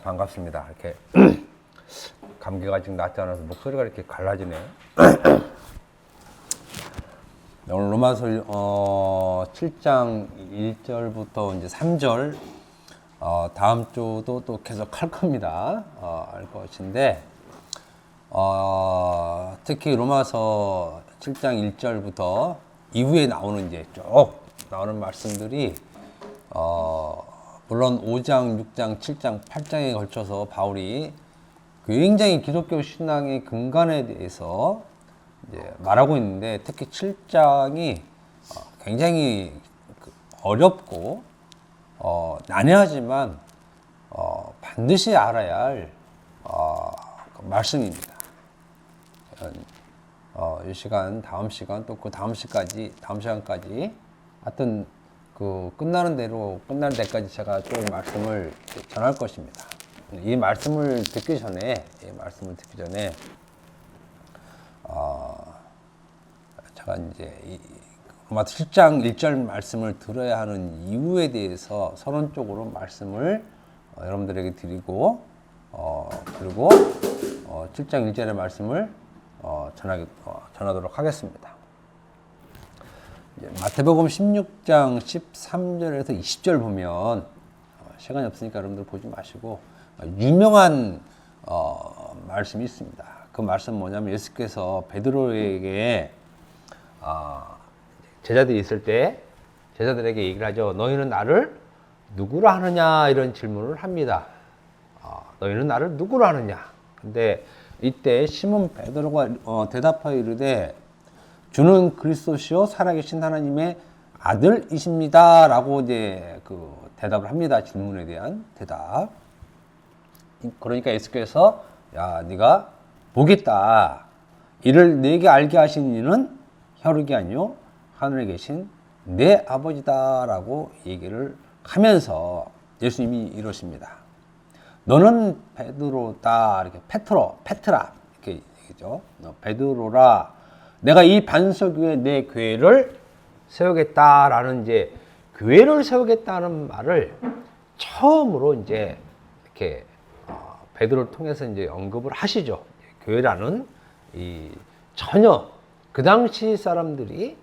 반갑습니다. 이렇게 감기가 아직 낫지 않아서 목소리가 이렇게 갈라지네요. 오늘 로마서 7장 1절부터 이제 3절 다음 주도 또 계속 할 겁니다. 할 것인데 특히 로마서 7장 1절부터 이후에 나오는 이제 쭉 나오는 말씀들이 물론 5장, 6장, 7장, 8장에 걸쳐서 바울이 굉장히 기독교 신앙의 근간에 대해서 이제 말하고 있는데 특히 7장이 굉장히 어렵고 난해하지만 반드시 알아야 할 말씀입니다. 이 시간, 다음 시간, 또 그 다음 시간까지 하여튼 끝나는 데까지 제가 좀 말씀을 전할 것입니다. 이 말씀을 듣기 전에 제가 이제 로마서 7장 1절 말씀을 들어야 하는 이유에 대해서 서론적으로 말씀을 여러분들에게 드리고 그리고 7장 1절의 말씀을 전하도록 하겠습니다. 마태복음 16장 13절에서 20절 보면 시간이 없으니까 여러분들 보지 마시고 유명한 말씀이 있습니다. 그 말씀 뭐냐면 예수께서 베드로에게 제자들이 있을 때 제자들에게 얘기를 하죠. 너희는 나를 누구로 하느냐 이런 질문을 합니다. 너희는 나를 누구로 하느냐. 근데 이때 시몬 베드로가 대답하여 이르되 주는 그리스도시요 살아계신 하나님의 아들이십니다. 라고 이제 대답을 합니다. 질문에 대한 대답. 그러니까 예수께서 야, 네가 보겠다. 이를 내게 알게 하신 이는 혈육이 아니요 하늘에 계신 내 아버지다라고 얘기를 하면서 예수님이 이러십니다. 너는 베드로다. 이렇게 페트라 이렇게 얘기죠. 베드로라. 내가 이 반석 위에 내 교회를 세우겠다라는 이제 교회를 세우겠다는 말을 처음으로 이제 이렇게 베드로를 통해서 이제 언급을 하시죠. 교회라는 이 전혀 그 당시 사람들이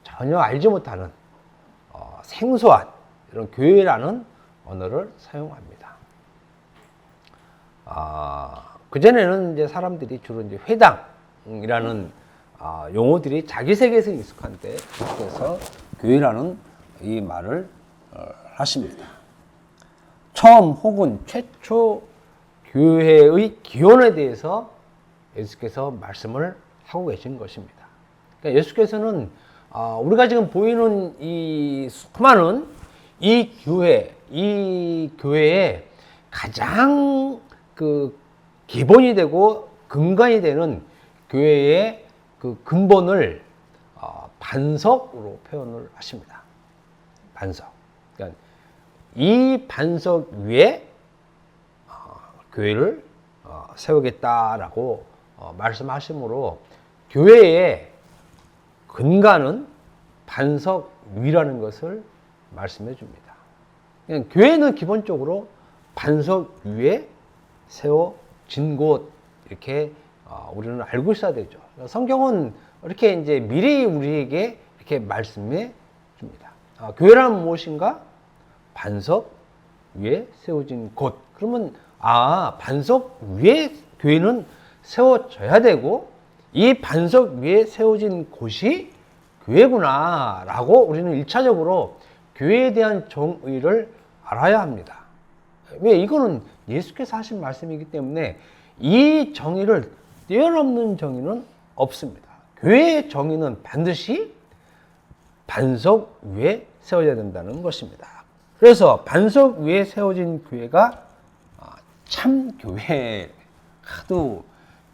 전혀 알지 못하는 생소한 이런 교회라는 언어를 사용합니다. 그 전에는 이제 사람들이 주로 이제 회당이라는 용어들이 자기 세계에서 익숙한데 그래서 교회라는 이 말을 하십니다. 처음 혹은 최초 교회의 기원에 대해서 예수께서 말씀을 하고 계신 것입니다. 그러니까 예수께서는 우리가 지금 보이는 이 수많은 이 교회의 가장 기본이 되고 근간이 되는 교회의 근본을 반석으로 표현을 하십니다. 반석. 그러니까 이 반석 위에 교회를 세우겠다라고 말씀하시므로 교회의 근간은 반석 위라는 것을 말씀해 줍니다. 그냥 교회는 기본적으로 반석 위에 세워진 곳 이렇게 우리는 알고 있어야 되죠. 성경은 이렇게 이제 미리 우리에게 이렇게 말씀해 줍니다. 교회란 무엇인가? 반석 위에 세워진 곳. 그러면 반석 위에 교회는 세워져야 되고 이 반석 위에 세워진 곳이 교회구나 라고 우리는 1차적으로 교회에 대한 정의를 알아야 합니다. 왜? 이거는 예수께서 하신 말씀이기 때문에 이 정의를 뛰어넘는 정의는 없습니다. 교회의 정의는 반드시 반석 위에 세워져야 된다는 것입니다. 그래서 반석 위에 세워진 교회가 참 교회, 하도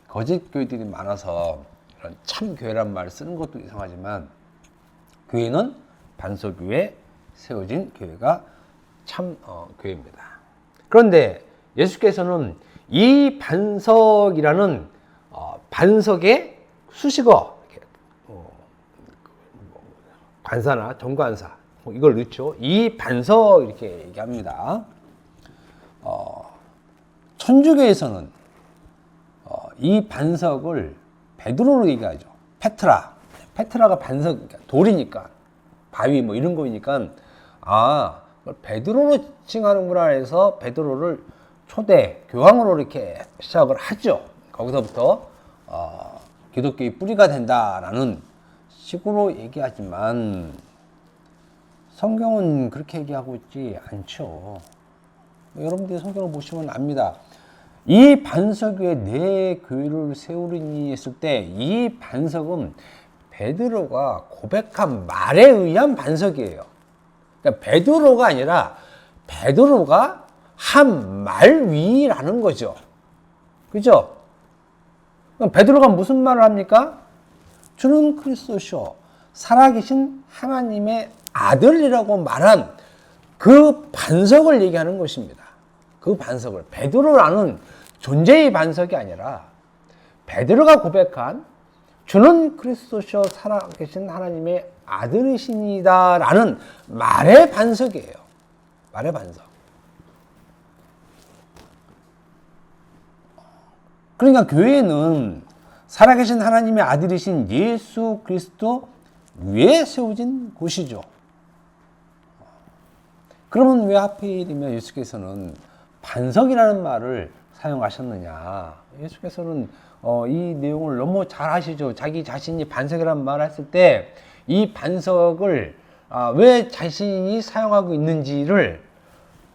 거짓 교회들이 많아서 이런 참 교회란 말을 쓰는 것도 이상하지만 교회는 반석 위에 세워진 교회가 참 교회입니다. 그런데 예수께서는 이 반석이라는 반석의 수식어, 관사나 정관사 이걸 넣죠. 이 반석 이렇게 얘기합니다. 천주교에서는 이 반석을 베드로로 얘기하죠. 페트라가 반석, 돌이니까 바위 뭐 이런 거니까 베드로로 칭하는구나 해서 베드로를 초대 교황으로 이렇게 시작을 하죠. 거기서부터 기독교의 뿌리가 된다라는 식으로 얘기하지만 성경은 그렇게 얘기하고 있지 않죠. 여러분들이 성경을 보시면 압니다. 이 반석 위에 내 교회를 세우리니 했을 때 이 반석은 베드로가 고백한 말에 의한 반석이에요. 그러니까 베드로가 아니라 베드로가 한 말 위라는 거죠. 그죠? 그럼 베드로가 무슨 말을 합니까? 주는 그리스도시요 살아계신 하나님의 아들이라고 말한 그 반석을 얘기하는 것입니다. 그 반석을 베드로라는 존재의 반석이 아니라 베드로가 고백한 주는 그리스도시요 살아계신 하나님의 아들이시니다라는 말의 반석이에요. 말의 반석. 그러니까 교회는 살아계신 하나님의 아들이신 예수 그리스도 위에 세워진 곳이죠. 그러면 왜 하필이면 예수께서는 반석이라는 말을 사용하셨느냐? 예수께서는 이 내용을 너무 잘 아시죠. 자기 자신이 반석이라는 말을 했을 때 이 반석을 왜 자신이 사용하고 있는지를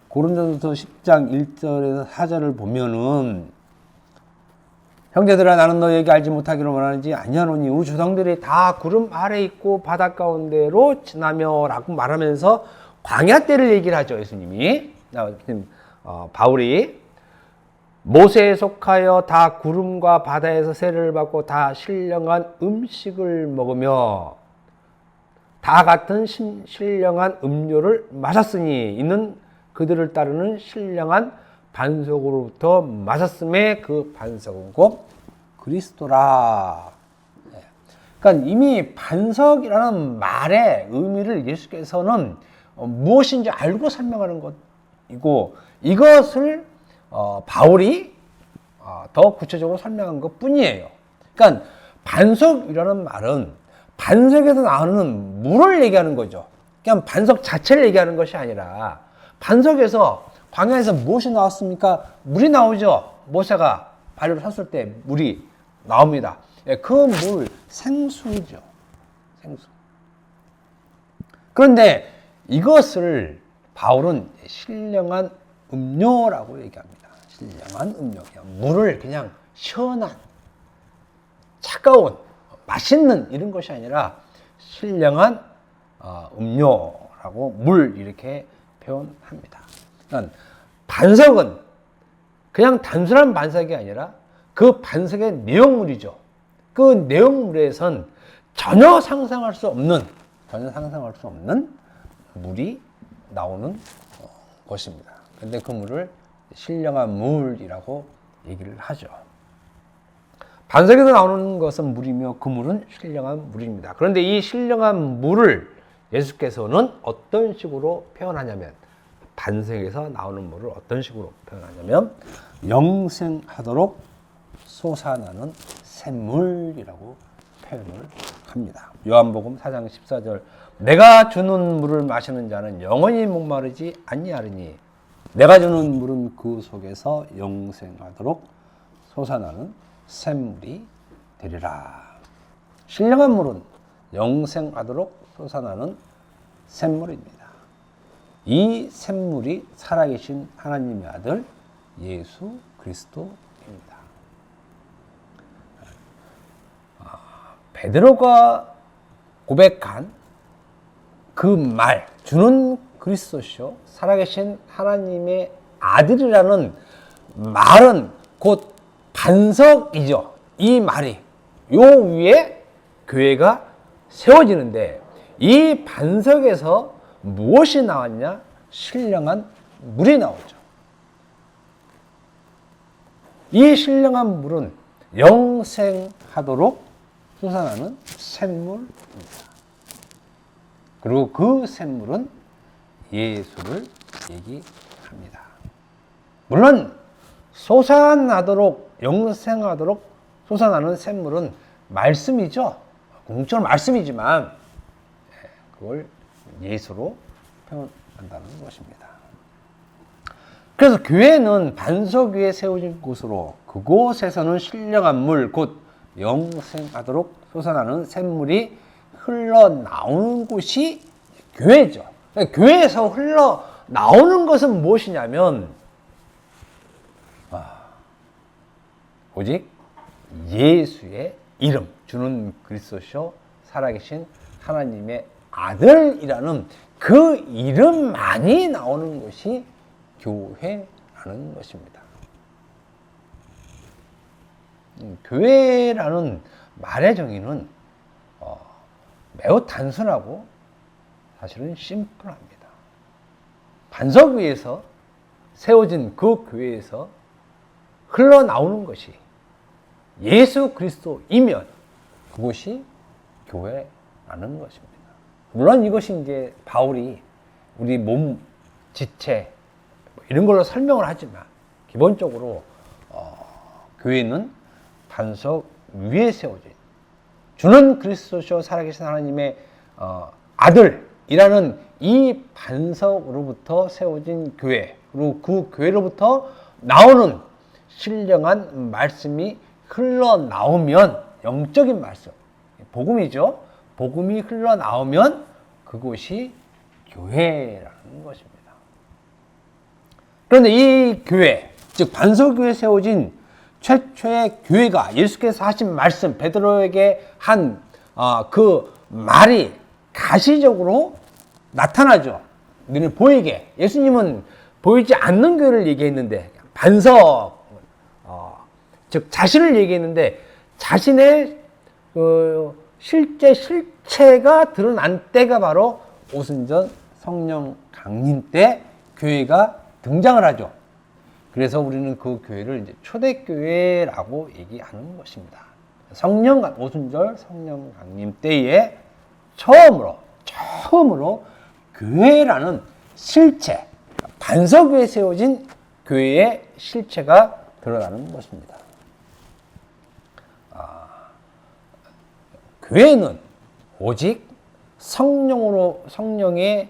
고린도전서 10장 1절에서 4절을 보면은 형제들아 나는 너에게 알지 못하기를 원하는지 아니하노니 우리 조상들이 다 구름 아래 있고 바다 가운데로 지나며 라고 말하면서 광야 때를 얘기를 하죠. 예수님이 바울이 모세에 속하여 다 구름과 바다에서 세례를 받고 다 신령한 음식을 먹으며 다 같은 신령한 음료를 마셨으니 이는 그들을 따르는 신령한 반석으로부터 마셨음에 그 반석은 곧 그리스도라. 그러니까 이미 반석이라는 말의 의미를 예수께서는 무엇인지 알고 설명하는 것이고 이것을 바울이 더 구체적으로 설명한 것 뿐이에요. 그러니까 반석이라는 말은 반석에서 나오는 물을 얘기하는 거죠. 그냥 반석 자체를 얘기하는 것이 아니라 반석에서 광야에서 무엇이 나왔습니까? 물이 나오죠. 모세가 발을 섰을 때 물이 나옵니다. 그 물 생수죠. 생수. 그런데 이것을 바울은 신령한 음료라고 얘기합니다. 신령한 음료. 그냥 물을 그냥 시원한, 차가운, 맛있는 이런 것이 아니라 신령한 음료라고 물 이렇게 표현합니다. 그러니까 반석은 그냥 단순한 반석이 아니라 그 반석의 내용물이죠. 그 내용물에선 전혀 상상할 수 없는 물이 나오는 것입니다. 그런데 그 물을 신령한 물이라고 얘기를 하죠. 반석에서 나오는 것은 물이며 그 물은 신령한 물입니다. 그런데 이 신령한 물을 예수께서는 어떤 식으로 표현하냐면 반석에서 나오는 물을 어떤 식으로 표현하냐면 영생하도록 솟아나는 샘물이라고 표현을 합니다. 요한복음 4장 14절 내가 주는 물을 마시는 자는 영원히 목마르지 아니하리니 내가 주는 물은 그 속에서 영생하도록 솟아나는 샘물이 되리라. 신령한 물은 영생하도록 솟아나는 샘물입니다. 이 샘물이 살아계신 하나님의 아들 예수 그리스도입니다. 베드로가 고백한 그 말, 주는 그리스도시요 살아계신 하나님의 아들이라는 말은 곧 반석이죠. 이 말이 요 위에 교회가 세워지는데 이 반석에서 무엇이 나왔냐? 신령한 물이 나오죠. 이 신령한 물은 영생하도록 솟아나는 샘물입니다. 그리고 그 샘물은 예수를 얘기합니다. 물론 솟아나도록 영생하도록 솟아나는 샘물은 말씀이죠. 공적으로 말씀이지만 그걸 예수로 표현한다는 것입니다. 그래서 교회는 반석 위에 세워진 곳으로 그곳에서는 신령한 물 곧 영생하도록 솟아나는 샘물이 흘러나오는 곳이 교회죠. 교회에서 흘러나오는 것은 무엇이냐면 오직 예수의 이름, 주는 그리스도시요 살아계신 하나님의 아들이라는 그 이름만이 나오는 것이 교회라는 것입니다. 교회라는 말의 정의는 매우 단순하고 사실은 심플합니다. 반석 위에서 세워진 그 교회에서 흘러나오는 것이 예수 그리스도이면 그것이 교회라는 것입니다. 물론 이것이 이제 바울이 우리 몸, 지체 이런 걸로 설명을 하지만 기본적으로 교회는 반석 위에 세워진 주는 그리스도시요 살아계신 하나님의 아들이라는 이 반석으로부터 세워진 교회, 그리고 그 교회로부터 나오는 신령한 말씀이 흘러나오면, 영적인 말씀, 복음이죠. 복음이 흘러나오면 그곳이 교회라는 것입니다. 그런데 이 교회, 즉 반석교회에 세워진 최초의 교회가 예수께서 하신 말씀, 베드로에게 한 그 말이 가시적으로 나타나죠. 눈에 보이게. 예수님은 보이지 않는 교회를 얘기했는데, 반석, 즉 자신을 얘기했는데 자신의 실체가 드러난 때가 바로 오순절 성령 강림 때 교회가 등장을 하죠. 그래서 우리는 그 교회를 이제 초대교회라고 얘기하는 것입니다. 오순절 성령 강림 때에 처음으로 교회라는 실체, 반석 위에 세워진 교회의 실체가 드러나는 것입니다. 교회는 오직 성령의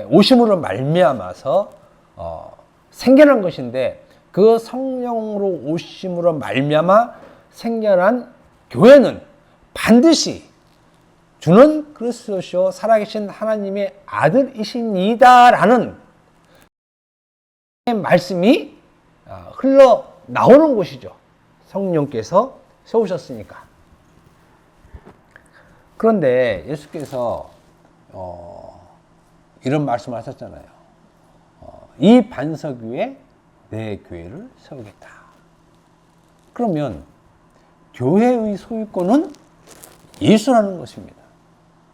오심으로 말미암아서 생겨난 것인데, 그 성령으로 오심으로 말미암아 생겨난 교회는 반드시 주는 그리스도시요 살아계신 하나님의 아들이시니다라는 말씀이 흘러나오는 곳이죠. 성령께서 세우셨으니까. 그런데 예수께서 이런 말씀을 하셨잖아요. 이 반석 위에 내 교회를 세우겠다. 그러면 교회의 소유권은 예수라는 것입니다.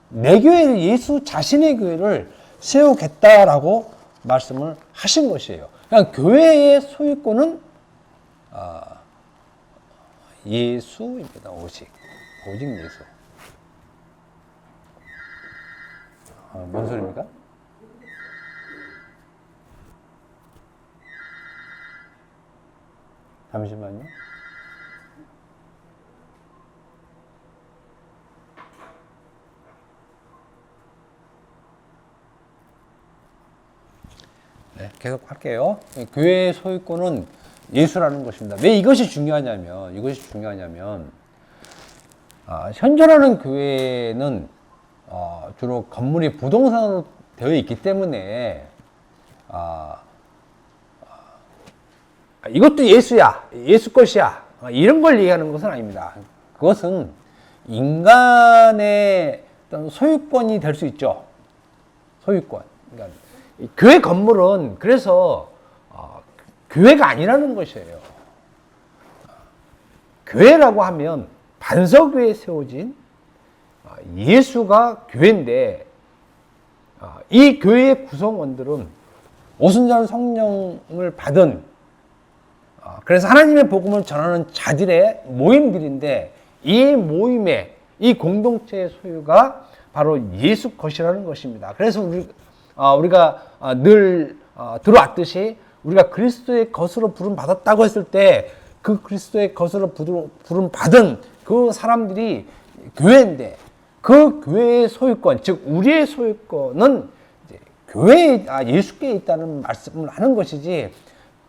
내 교회를, 예수 자신의 교회를 세우겠다라고 말씀을 하신 것이에요. 그러니까 교회의 소유권은 예수입니다. 오직 예수. 뭔 소리입니까? 잠시만요. 네, 계속 할게요. 교회의 소유권은 예수라는 것입니다. 왜 이것이 중요하냐면, 현존하는 교회는 주로 건물이 부동산으로 되어 있기 때문에 이것도 예수야, 예수 것이야, 이런 걸 얘기하는 것은 아닙니다. 그것은 인간의 어떤 소유권이 될 수 있죠. 소유권. 그러니까 교회 건물은 그래서 교회가 아니라는 것이에요. 교회라고 하면 반석 위에 세워진 예수가 교회인데, 이 교회의 구성원들은 오순절 성령을 받은, 그래서 하나님의 복음을 전하는 자들의 모임들인데, 이 모임의, 이 공동체의 소유가 바로 예수 것이라는 것입니다. 그래서 우리가 늘 들어왔듯이 우리가 그리스도의 것으로 부름 받았다고 했을 때 그 그리스도의 것으로 부름 받은 그 사람들이 교회인데 그 교회의 소유권, 즉 우리의 소유권은 이제 예수께에 있다는 말씀을 하는 것이지,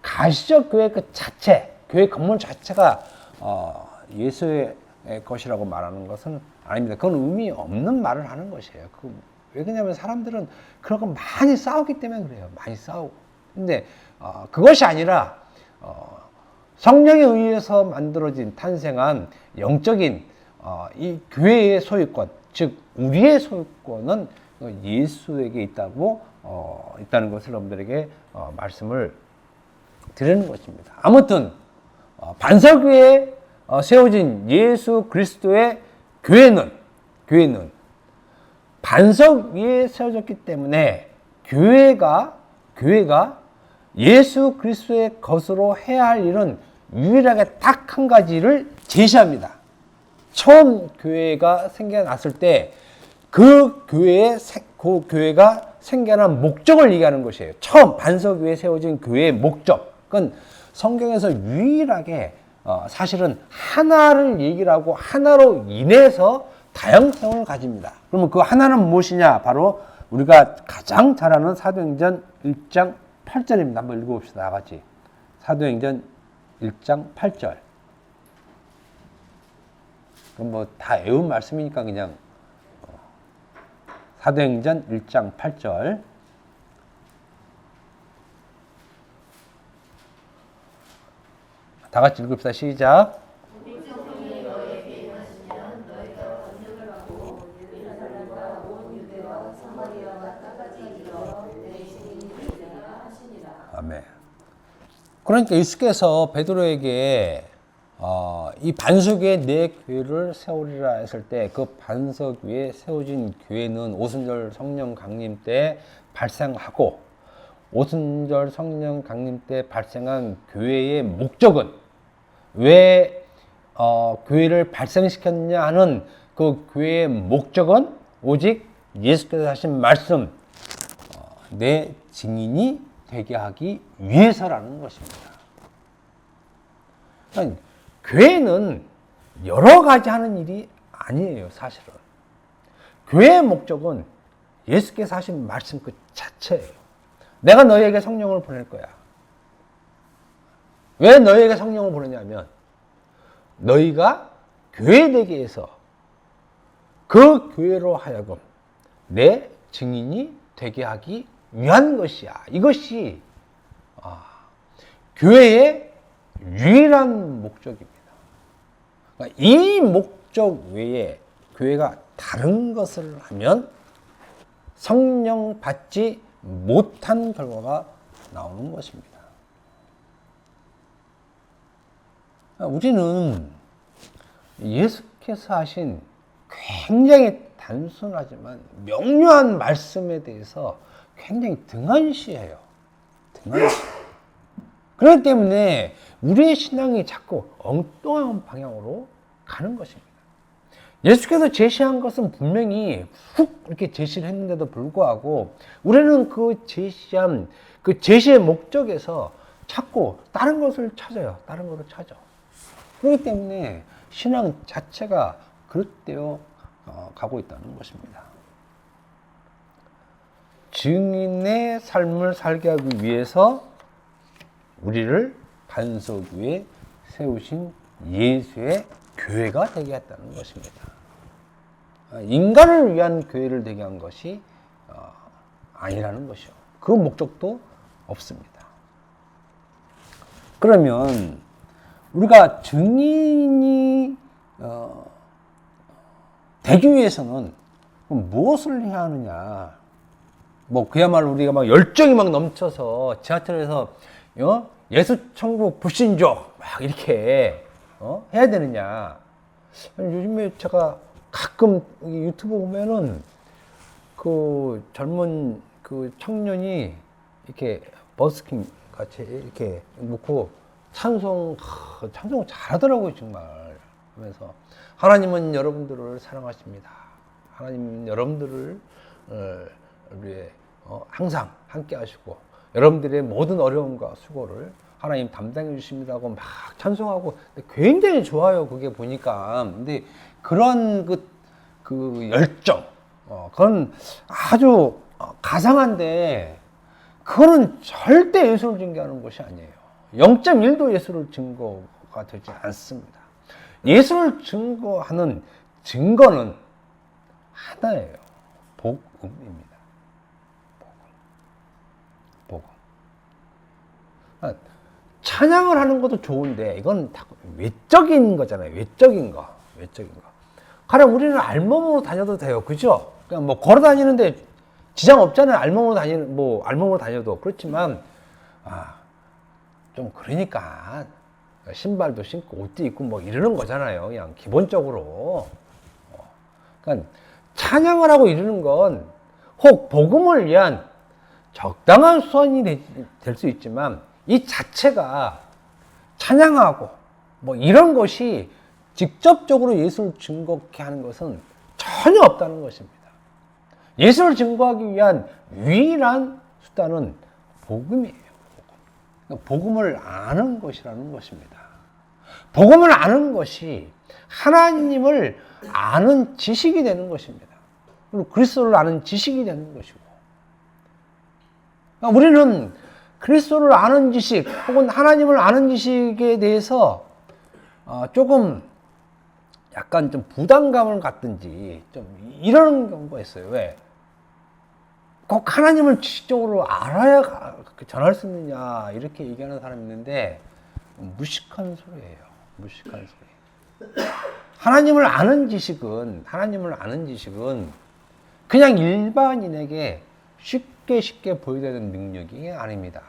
가시적 교회 그 자체, 교회 건물 자체가 예수의 것이라고 말하는 것은 아닙니다. 그건 의미 없는 말을 하는 것이에요. 왜 그러냐면 사람들은 그런 거 많이 싸우기 때문에 그래요. 많이 싸우고. 근데 그것이 아니라 성령에 의해서 만들어진 탄생한 영적인 이 교회의 소유권, 즉 우리의 소유권은 예수에게 있다는 것을 여러분들에게 말씀을 드리는 것입니다. 아무튼 반석 위에 세워진 예수 그리스도의 교회는 반석 위에 세워졌기 때문에 교회가 예수 그리스도의 것으로 해야 할 일은 유일하게 딱 한 가지를 제시합니다. 처음 교회가 생겨났을 때 그 교회가 생겨난 목적을 얘기하는 것이에요. 처음 반석 위에 세워진 교회의 목적. 그건 성경에서 유일하게 사실은 하나를 얘기를 하고 하나로 인해서 다양성을 가집니다. 그러면 그 하나는 무엇이냐? 바로 우리가 가장 잘 아는 사도행전 1장 8절입니다. 한번 읽어봅시다. 다 같이. 사도행전 1장 8절. 그럼 뭐 다 외운 말씀이니까 그냥 사도행전 1장 8절. 다 같이 읽읍시다. 시작. 아멘. 그러니까 예수께서 베드로에게 이 반석 위에 내 교회를 세우리라 했을 때 그 반석 위에 세워진 교회는 오순절 성령 강림 때 발생하고, 오순절 성령 강림 때 발생한 교회의 목적은 왜 교회를 발생시켰냐 하는 그 교회의 목적은 오직 예수께서 하신 말씀, 내 증인이 되게 하기 위해서라는 것입니다. 그러니까 교회는 여러 가지 하는 일이 아니에요, 사실은. 교회의 목적은 예수께서 하신 말씀 그 자체예요. 내가 너희에게 성령을 보낼 거야. 왜 너희에게 성령을 보내냐면 너희가 교회 되게 해서 그 교회로 하여금 내 증인이 되게 하기 위한 것이야. 이것이 교회의 유일한 목적입니다. 그러니까 이 목적 외에 교회가 다른 것을 하면 성령 받지 못한 결과가 나오는 것입니다. 우리는 예수께서 하신 굉장히 단순하지만 명료한 말씀에 대해서 굉장히 등한시해요. 그렇기 때문에 우리의 신앙이 자꾸 엉뚱한 방향으로 가는 것입니다. 예수께서 제시한 것은 분명히 훅 이렇게 제시를 했는데도 불구하고 우리는 그 제시한 그 제시의 목적에서 자꾸 다른 것을 찾아요. 다른 것을 찾아. 그렇기 때문에 신앙 자체가 그릇되어 가고 있다는 것입니다. 증인의 삶을 살게 하기 위해서 우리를 반석 위에 세우신 예수의 교회가 되게 했다는 것입니다. 인간을 위한 교회를 되게 한 것이 아니라는 것이요. 그 목적도 없습니다. 그러면 우리가 증인이 되기 위해서는 무엇을 해야 하느냐? 뭐 그야말로 우리가 막 열정이 막 넘쳐서 지하철에서 예수 천국 불신족 막 이렇게 해야 되느냐? 요즘에 제가 가끔 유튜브 보면은 그 젊은 그 청년이 이렇게 버스킹 같이 이렇게 놓고 찬송 잘하더라고요, 정말. 하면서 하나님은 여러분들을 사랑하십니다. 하나님은 여러분들을 위해 항상 함께 하시고 여러분들의 모든 어려움과 수고를 하나님 담당해 주십니다고 막 찬송하고 굉장히 좋아요. 그게 보니까. 근데 그런 그 열정, 그건 아주 가상한데 그거는 절대 예수를 증거하는 것이 아니에요. 0.1도 예수를 증거가 되지 않습니다. 예수를 증거하는 증거는 하나예요. 복음입니다. 복음. 찬양을 하는 것도 좋은데 이건 다 외적인 거잖아요. 외적인 거. 가령 우리는 알몸으로 다녀도 돼요. 그죠? 그냥 뭐 걸어 다니는데 지장 없잖아요. 알몸으로 다녀도. 그렇지만, 좀 그러니까, 신발도 신고 옷도 입고 뭐 이러는 거잖아요. 그냥 기본적으로. 그러니까 찬양을 하고 이러는 건 혹 복음을 위한 적당한 수완이 될 수 있지만 이 자체가 찬양하고 뭐 이런 것이 직접적으로 예수를 증거케 하는 것은 전혀 없다는 것입니다. 예수를 증거하기 위한 유일한 수단은 복음이에요. 복음을 아는 것이라는 것입니다. 복음을 아는 것이 하나님을 아는 지식이 되는 것입니다. 그리고 그리스도를 아는 지식이 되는 것이고, 우리는 그리스도를 아는 지식 혹은 하나님을 아는 지식에 대해서 조금 약간 좀 부담감을 갖든지 좀 이런 경우가 있어요. 왜? 꼭 하나님을 지식적으로 알아야 전할 수 있느냐 이렇게 얘기하는 사람이 있는데 무식한 소리예요. 무식한 소리. 하나님을 아는 지식은 그냥 일반인에게 쉽게 보여되는 능력이 아닙니다.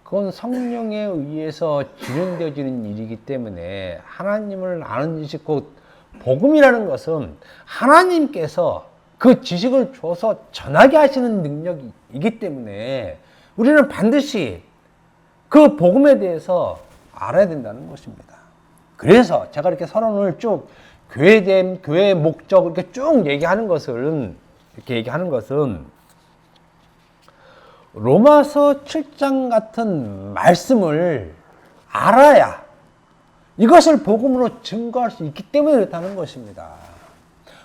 그건 성령에 의해서 진행되어지는 일이기 때문에 하나님을 아는 지식, 곧 복음이라는 것은 하나님께서 그 지식을 줘서 전하게 하시는 능력이기 때문에 우리는 반드시 그 복음에 대해서 알아야 된다는 것입니다. 그래서 제가 이렇게 서론을 쭉 교회됨, 교회의 목적 이렇게 쭉 얘기하는 것은 로마서 7장 같은 말씀을 알아야 이것을 복음으로 증거할 수 있기 때문에 그렇다는 것입니다.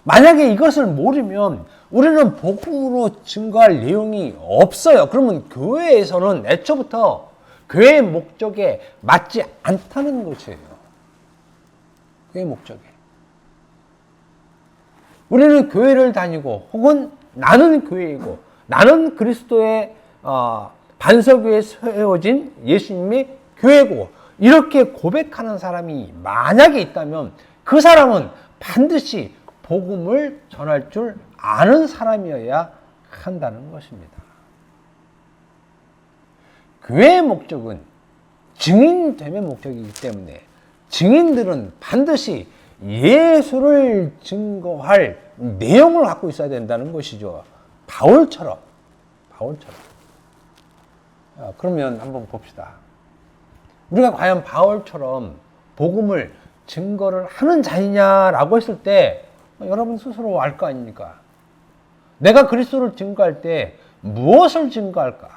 만약에 이것을 모르면 우리는 복음으로 증거할 내용이 없어요. 그러면 교회에서는 애초부터 교회의 목적에 맞지 않다는 것이에요. 교회의 목적에. 우리는 교회를 다니고 혹은 나는 교회이고 나는 그리스도의 반석 위에 세워진 예수님의 교회고 이렇게 고백하는 사람이 만약에 있다면 그 사람은 반드시 복음을 전할 줄 아는 사람이어야 한다는 것입니다. 교회의 목적은 증인됨의 목적이기 때문에 증인들은 반드시 예수를 증거할 내용을 갖고 있어야 된다는 것이죠. 바울처럼. 그러면 한번 봅시다. 우리가 과연 바울처럼 복음을 증거를 하는 자이냐라고 했을 때 여러분 스스로 알 거 아닙니까? 내가 그리스도를 증거할 때 무엇을 증거할까?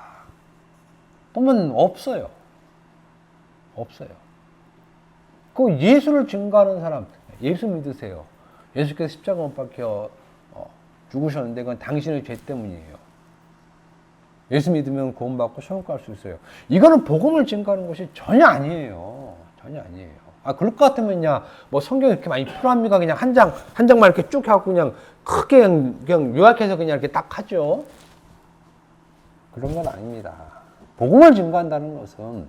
보면 없어요. 그 예수를 증거하는 사람, 예수 믿으세요. 예수께서 십자가 못 박혀 죽으셨는데 그건 당신의 죄 때문이에요. 예수 믿으면 구원받고 천국 갈 수 있어요. 이거는 복음을 증거하는 것이 전혀 아니에요. 그럴 것 같으면요, 뭐 성경 이렇게 많이 필요합니까? 그냥 한 장만 이렇게 쭉 하고 그냥 크게 그냥 요약해서 그냥 이렇게 딱 하죠. 그런 건 아닙니다. 복음을 증거한다는 것은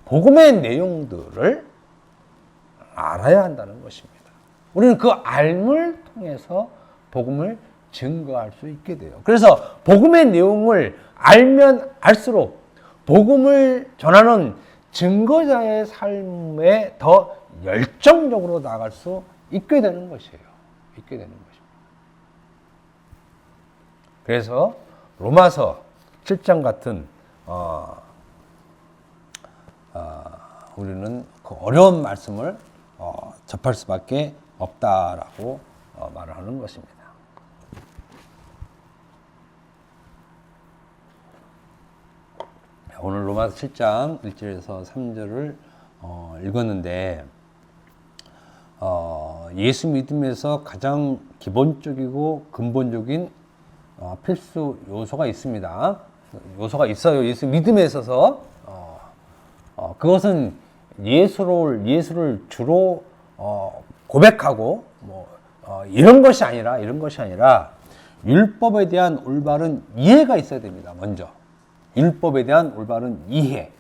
복음의 내용들을 알아야 한다는 것입니다. 우리는 그 알물 통해서 복음을 증거할 수 있게 돼요. 그래서 복음의 내용을 알면 알수록 복음을 전하는 증거자의 삶에 더 열정적으로 나아갈 수 있게 되는 것이에요. 그래서 로마서 7장 같은 우리는 그 어려운 말씀을 접할 수밖에 없다라고 말을 하는 것입니다. 오늘 로마서 7장 1절에서 3절을 읽었는데 예수 믿음에서 가장 기본적이고 근본적인 필수 요소가 있습니다. 요소가 있어요. 예수 믿음에 있어서 그것은 예수를 주로 고백하고 이런 것이 아니라 율법에 대한 올바른 이해가 있어야 됩니다. 먼저 율법에 대한 올바른 이해.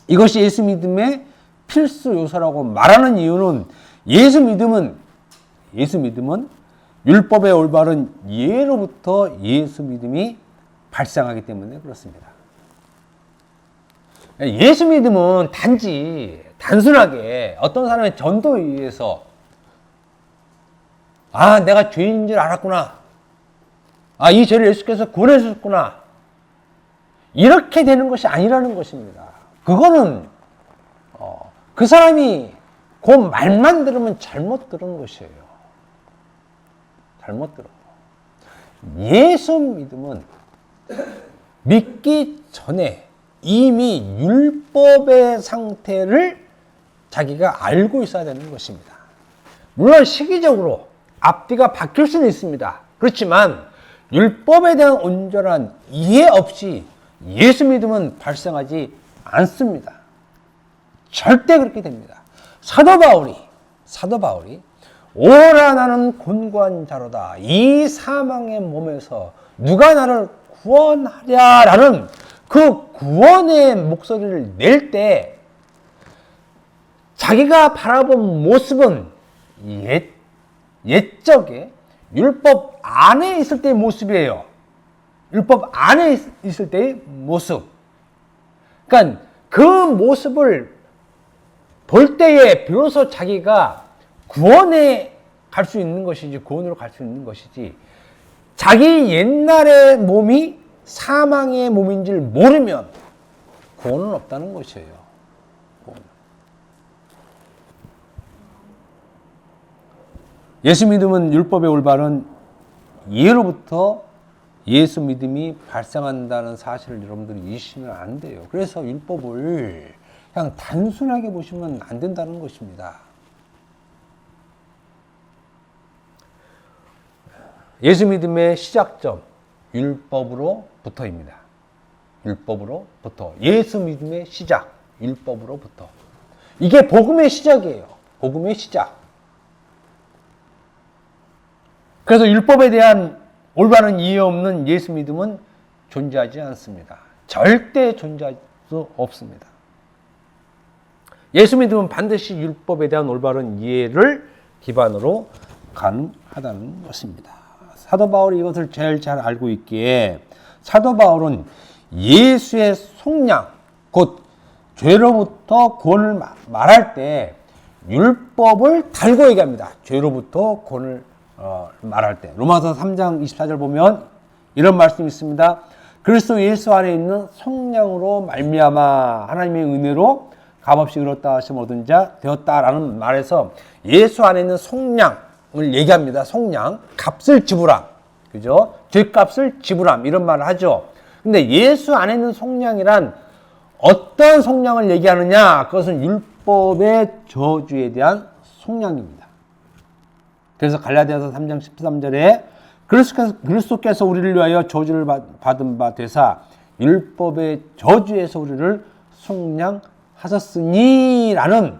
이것이 예수 믿음의 필수 요소라고 말하는 이유는 예수 믿음은 율법의 올바른 이해로부터 예수 믿음이 발생하기 때문에 그렇습니다. 예수 믿음은 단순하게 어떤 사람의 전도에 의해서 내가 죄인인 줄 알았구나. 이 죄를 예수께서 구원해 주셨구나. 이렇게 되는 것이 아니라는 것입니다. 그거는 그 사람이 그 말만 들으면 잘못 들은 것이에요. 잘못 들어. 예수 믿음은 믿기 전에 이미 율법의 상태를 자기가 알고 있어야 되는 것입니다. 물론 시기적으로 앞뒤가 바뀔 수는 있습니다. 그렇지만 율법에 대한 온전한 이해 없이 예수 믿음은 발생하지 않습니다. 절대 그렇게 됩니다. 사도 바울이 오라 나는 곤고한 자로다. 이 사망의 몸에서 누가 나를 구원하랴라는 그 구원의 목소리를 낼 때 자기가 바라본 모습은 옛적에 율법 안에 있을 때의 모습이에요. 율법 안에 있을 때의 모습. 그러니까 그 모습을 볼 때에 비로소 자기가 구원에 갈 수 있는 것이지, 구원으로 갈 수 있는 것이지, 자기 옛날의 몸이 사망의 몸인 줄 모르면 구원은 없다는 것이에요. 예수 믿음은 율법의 올바른 이해로부터 예수 믿음이 발생한다는 사실을 여러분들이 잊으시면 안 돼요. 그래서 율법을 그냥 단순하게 보시면 안 된다는 것입니다. 예수 믿음의 시작점, 율법으로부터입니다. 율법으로부터. 예수 믿음의 시작, 율법으로부터. 이게 복음의 시작이에요. 복음의 시작. 그래서 율법에 대한 올바른 이해 없는 예수 믿음은 존재하지 않습니다. 절대 존재할 수 없습니다. 예수 믿음은 반드시 율법에 대한 올바른 이해를 기반으로 가능하다는 것입니다. 사도 바울이 이것을 제일 잘 알고 있기에 사도 바울은 예수의 속량, 곧 죄로부터 구원을 말할 때 율법을 달고 얘기합니다. 죄로부터 구원을 말할 때. 로마서 3장 24절 보면 이런 말씀이 있습니다. 그리스도 예수 안에 있는 속량으로 말미암아 하나님의 은혜로 값없이 의롭다 하심 얻은 자 되었다라는 말에서 예수 안에 있는 속량을 얘기합니다. 속량, 값을 지불함, 그죠? 죄값을 지불함 이런 말을 하죠. 근데 예수 안에 있는 속량이란 어떤 속량을 얘기하느냐? 그것은 율법의 저주에 대한 속량입니다. 그래서 갈라디아서 3장 13절에 그리스도께서 우리를 위하여 저주를 받은 바 되사 율법의 저주에서 우리를 속량하셨으니 라는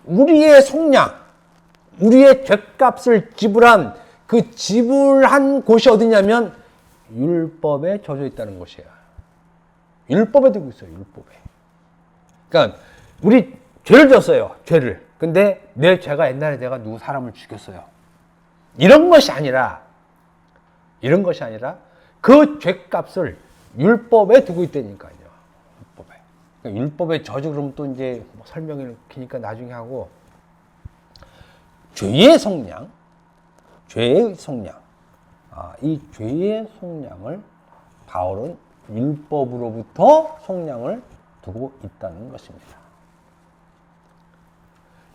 우리의 속량, 우리의 죄값을 지불한 그 지불한 곳이 어디냐면 율법에 젖어 있다는 것이에요. 율법에 들고 있어요. 율법에. 그러니까 우리 죄를 졌어요. 죄를. 근데 내 죄가 옛날에 내가 누구 사람을 죽였어요. 이런 것이 아니라 그 죄값을 율법에 두고 있다니까요. 율법에. 그러니까 율법의 저주 그러면 또 이제 설명을 기니까 나중에 하고 죄의 속량. 이 죄의 속량을 바울은 율법으로부터 속량을 두고 있다는 것입니다.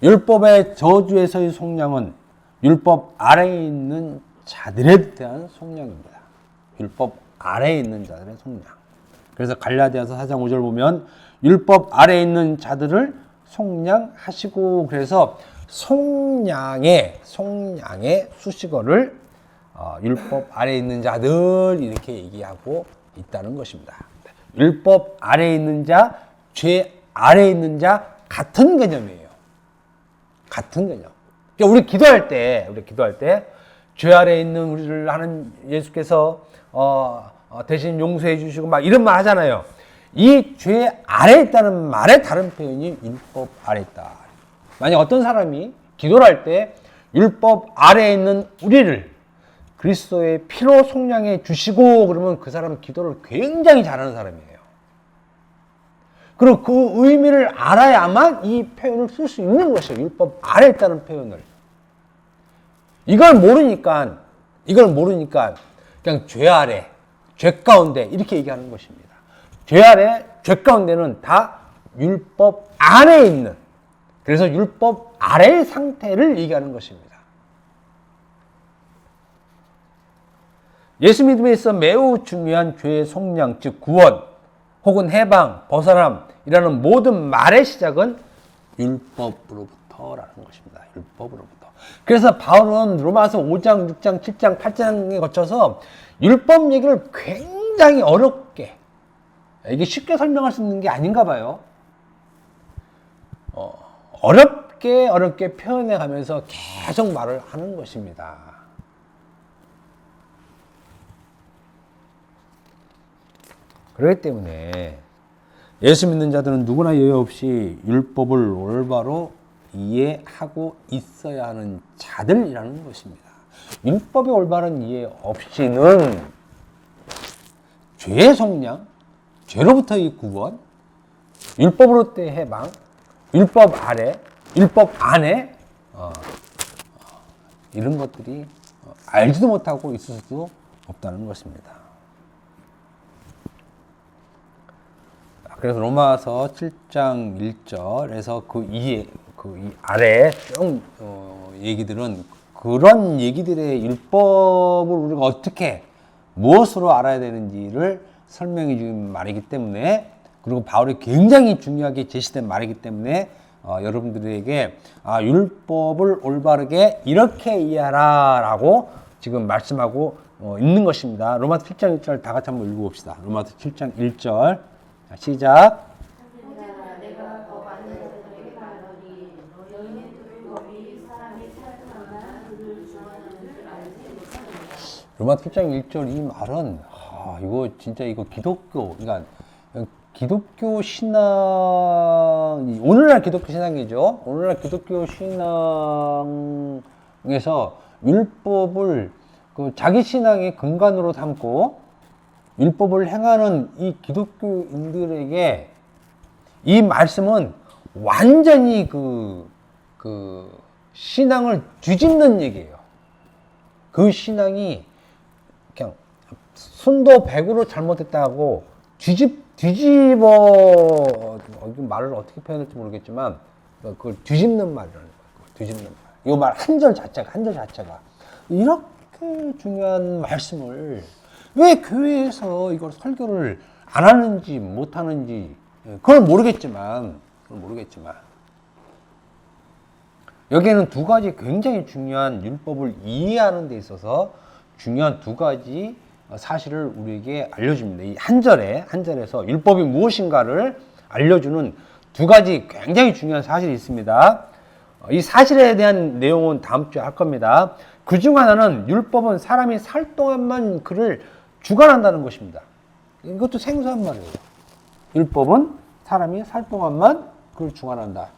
율법의 저주에서의 속량은 율법 아래에 있는 자들에 대한 속량입니다. 율법 아래에 있는 자들의 속량. 그래서 갈라디아서 4장 5절 보면 율법 아래에 있는 자들을 속량하시고, 그래서 속량의 수식어를 율법 아래에 있는 자들 이렇게 얘기하고 있다는 것입니다. 율법 아래에 있는 자, 죄 아래에 있는 자 같은 개념이에요. 같은 개념. 그러니까 우리 기도할 때 죄 아래에 있는 우리를 하는 예수께서 대신 용서해 주시고 막 이런 말 하잖아요. 이 죄 아래에 있다는 말의 다른 표현이 율법 아래에 있다. 만약 어떤 사람이 기도를 할 때 율법 아래에 있는 우리를 그리스도의 피로 속량해 주시고 그러면 그 사람은 기도를 굉장히 잘하는 사람이에요. 그리고 그 의미를 알아야만 이 표현을 쓸 수 있는 것이에요. 율법 아래에 있다는 표현을. 이걸 모르니까 그냥 죄 아래, 죄 가운데 이렇게 얘기하는 것입니다. 죄 아래, 죄 가운데는 다 율법 안에 있는, 그래서 율법 아래의 상태를 얘기하는 것입니다. 예수 믿음에 있어 매우 중요한 죄의 속량, 즉 구원 혹은 해방, 벗어남이라는 모든 말의 시작은 율법으로부터라는 것입니다. 율법으로부터. 그래서 바울은 로마서 5장, 6장, 7장, 8장에 거쳐서 율법 얘기를 굉장히 어렵게, 이게 쉽게 설명할 수 있는 게 아닌가 봐요. 어렵게 표현해 가면서 계속 말을 하는 것입니다. 그렇기 때문에 예수 믿는 자들은 누구나 예외 없이 율법을 올바로 이해하고 있어야 하는 자들이라는 것입니다. 율법의 올바른 이해 없이는 죄의 속량, 죄로부터의 구원, 율법으로부터의 해방, 율법 아래, 율법 안에 이런 것들이 알지도 못하고 있을 수도 없다는 것입니다. 그래서 로마서 7장 1절에서 이 아래 쭉 얘기들은 그런 얘기들의 율법을 우리가 어떻게 무엇으로 알아야 되는지를 설명해 준 말이기 때문에, 그리고 바울이 굉장히 중요하게 제시된 말이기 때문에 여러분들에게 율법을 올바르게 이렇게 이해하라 라고 지금 말씀하고 있는 것입니다. 로마서 7장 1절 다 같이 한번 읽어봅시다. 로마서 7장 1절 시작. 로마 7장 1절 이 말은 이거 진짜 이거 기독교, 그러니까 기독교 신앙, 오늘날 기독교 신앙이죠. 오늘날 기독교 신앙에서 율법을 자기 신앙의 근간으로 삼고 율법을 행하는 이 기독교인들에게 이 말씀은 완전히 그 신앙을 뒤집는 얘기예요. 그 신앙이 그냥 순도 100으로 잘못했다고 뒤집어 말을 어떻게 표현할지 모르겠지만 그걸 뒤집는 말이라는 거예요. 뒤집는 말. 이 말 한 절 자체가 이렇게 중요한 말씀을 왜 교회에서 이걸 설교를 안 하는지 못 하는지 그건 모르겠지만 여기에는 두 가지 굉장히 중요한 율법을 이해하는 데 있어서 중요한 두 가지 사실을 우리에게 알려줍니다. 이 한 절에서 율법이 무엇인가를 알려주는 두 가지 굉장히 중요한 사실이 있습니다. 이 사실에 대한 내용은 다음 주에 할 겁니다. 그 중 하나는 율법은 사람이 살 동안만 그를 주관한다는 것입니다. 이것도 생소한 말이에요. 율법은 사람이 살 동안만 그를 주관한다.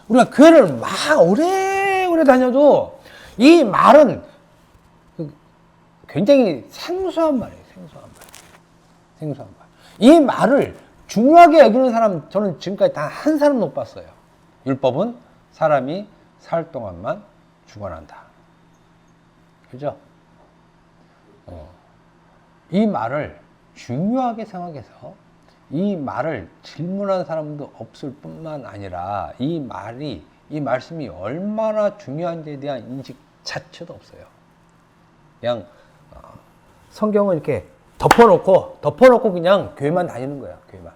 우리가 교회를 막 오래 다녀도 이 말은 굉장히 생소한 말이에요. 생소한 말. 이 말을 중요하게 여기는 사람 저는 지금까지 단 한 사람 못 봤어요. 율법은 사람이 살 동안만 주관한다. 그죠? 이 말을 중요하게 생각해서 이 말을 질문한 사람도 없을 뿐만 아니라 이 말씀이 얼마나 중요한지에 대한 인식 자체도 없어요. 그냥 성경은 이렇게 덮어놓고 그냥 교회만 다니는 거야, 교회만.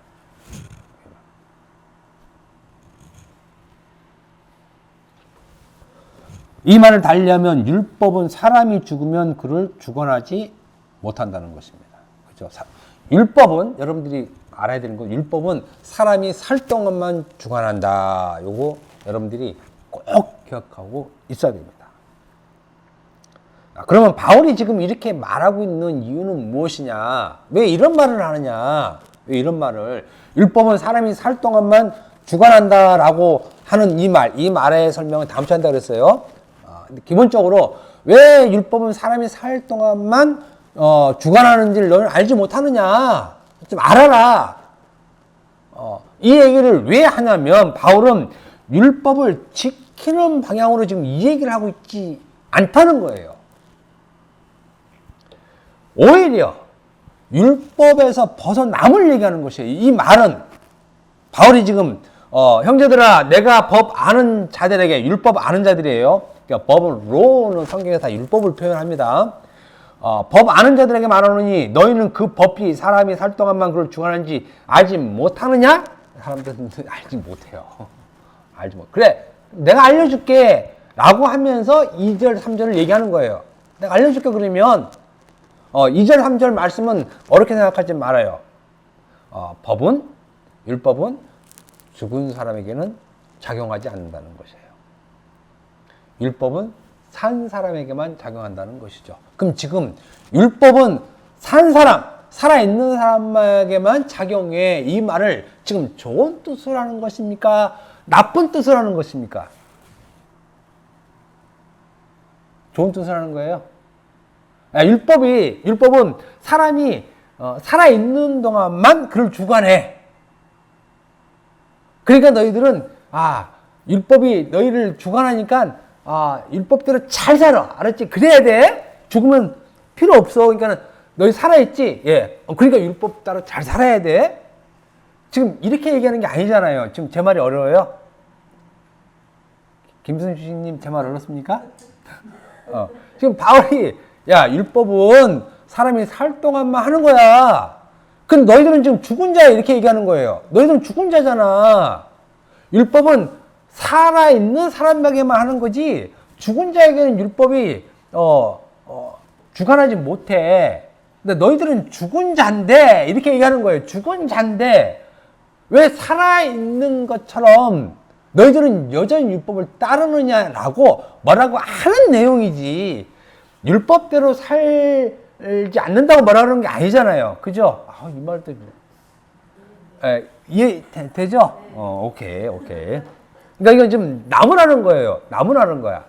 이 말을 달리하면 율법은 사람이 죽으면 그를 주관하지 못한다는 것입니다. 그죠? 율법은 여러분들이 알아야 되는 건 율법은 사람이 살 동안만 주관한다. 요거 여러분들이 꼭 기억하고 있어야 됩니다. 그러면 바울이 지금 이렇게 말하고 있는 이유는 무엇이냐? 왜 이런 말을 하느냐? 왜 이런 말을? 율법은 사람이 살 동안만 주관한다라고 하는 이 말의 설명은 다음 주에 한다고 그랬어요. 기본적으로 왜 율법은 사람이 살 동안만 주관하는지를 너는 알지 못하느냐? 좀 알아라. 이 얘기를 왜 하냐면 바울은 율법을 지키는 방향으로 지금 이 얘기를 하고 있지 않다는 거예요. 오히려 율법에서 벗어남을 얘기하는 것이에요. 이 말은 바울이 지금 형제들아 내가 법 아는 자들에게 율법 아는 자들이에요. 그러니까 법은 로는 성경에서 다 율법을 표현합니다. 법 아는 자들에게 말하노니 너희는 그 법이 사람이 살 동안만 그걸 주관하는지 알지 못하느냐? 사람들은 알지 못해요. 알지 못. 그래 내가 알려줄게 라고 하면서 2절 3절을 얘기하는 거예요. 내가 알려줄게 그러면 2절 3절 말씀은 어렵게 생각하지 말아요. 율법은 죽은 사람에게는 작용하지 않는다는 것이에요. 율법은 산 사람에게만 작용한다는 것이죠. 그럼 지금 율법은 산 사람, 살아있는 사람에게만 작용해. 이 말을 지금 좋은 뜻으로 하는 것입니까? 나쁜 뜻으로 하는 것입니까? 좋은 뜻으로 하는 거예요. 율법은 사람이 살아있는 동안만 그를 주관해. 그러니까 너희들은 율법이 너희를 주관하니까 율법대로 잘 살아. 알았지? 그래야 돼. 죽으면 필요 없어. 그러니까 너희 살아있지? 예. 그러니까 율법 따라 잘 살아야 돼. 지금 이렇게 얘기하는 게 아니잖아요. 지금 제 말이 어려워요? 김순주님 제 말 어렵습니까? 지금 바울이 율법은 사람이 살 동안만 하는 거야. 근데 너희들은 지금 죽은 자야 이렇게 얘기하는 거예요. 너희들은 죽은 자잖아. 율법은 살아있는 사람에게만 하는 거지 죽은 자에게는 율법이 주관하지 못해. 근데 너희들은 죽은 자인데 이렇게 얘기하는 거예요. 죽은 자인데 왜 살아있는 것처럼 너희들은 여전히 율법을 따르느냐라고 뭐라고 하는 내용이지 율법대로 살지 않는다고 뭐라는 게 아니잖아요. 그죠? 이 말도 이해되죠? 오케이. 그러니까 이건 지금 나무라는 거예요. 나무라는 거야.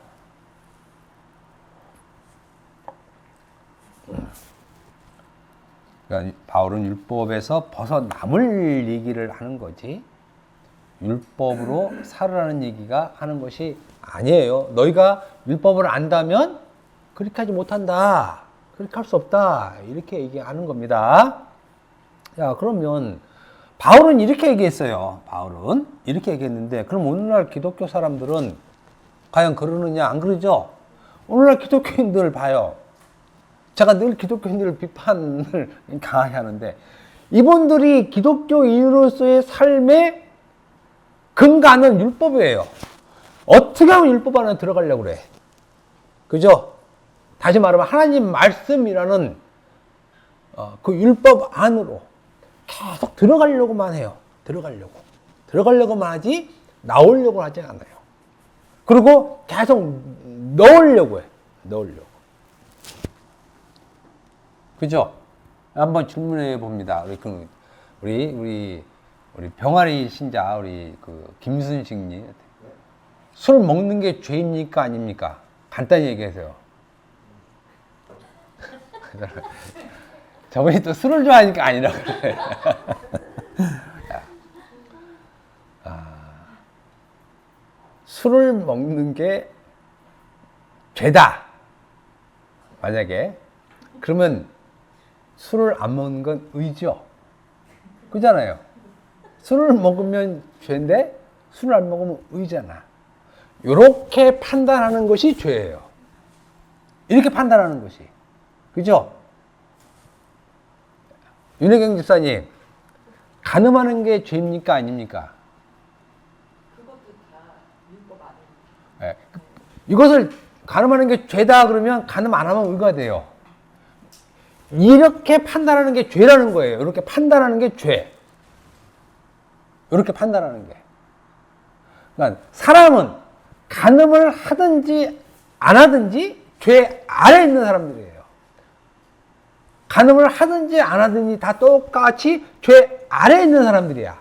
그러니까 바울은 율법에서 벗어남을 얘기를 하는 거지 율법으로 살으라는 얘기가 하는 것이 아니에요. 너희가 율법을 안다면 그렇게 하지 못한다. 그렇게 할 수 없다. 이렇게 얘기하는 겁니다. 그러면 바울은 이렇게 얘기했어요. 바울은 이렇게 얘기했는데 그럼 오늘날 기독교 사람들은 과연 그러느냐 안 그러죠? 오늘날 기독교인들 봐요. 제가 늘 기독교인들을 비판을 강하게 하는데 이분들이 기독교인으로서의 삶의 근간은 율법이에요. 어떻게 하면 율법 안에 들어가려고 그래? 그죠? 다시 말하면 하나님 말씀이라는 그 율법 안으로 계속 들어가려고만 해요. 들어가려고만 하지 나오려고 하지 않아요. 그리고 계속 넣으려고 해. 그죠? 한번 질문해 봅니다. 우리 병아리 신자 우리 김순식님 술 먹는 게 죄입니까 아닙니까? 간단히 얘기하세요. 저분이 또 술을 좋아하니까 아니라 그래. 술을 먹는 게 죄다. 만약에 그러면 술을 안 먹는 건 의죠. 그잖아요. 술을 먹으면 죄인데 술을 안 먹으면 의잖아. 이렇게 판단하는 것이 죄예요. 이렇게 판단하는 것이. 그죠? 윤혜경 집사님, 간음하는 게 죄입니까? 아닙니까? 그것도 다 율법 아닙니까? 예. 이것을 간음하는 게 죄다 그러면 간음 안 하면 의가 돼요. 이렇게 판단하는 게 죄라는 거예요. 이렇게 판단하는 게 죄. 이렇게 판단하는 게. 그러니까 사람은 간음을 하든지 안 하든지 죄 아래에 있는 사람들이에요. 간음을 하든지 안 하든지 다 똑같이 죄 아래에 있는 사람들이야.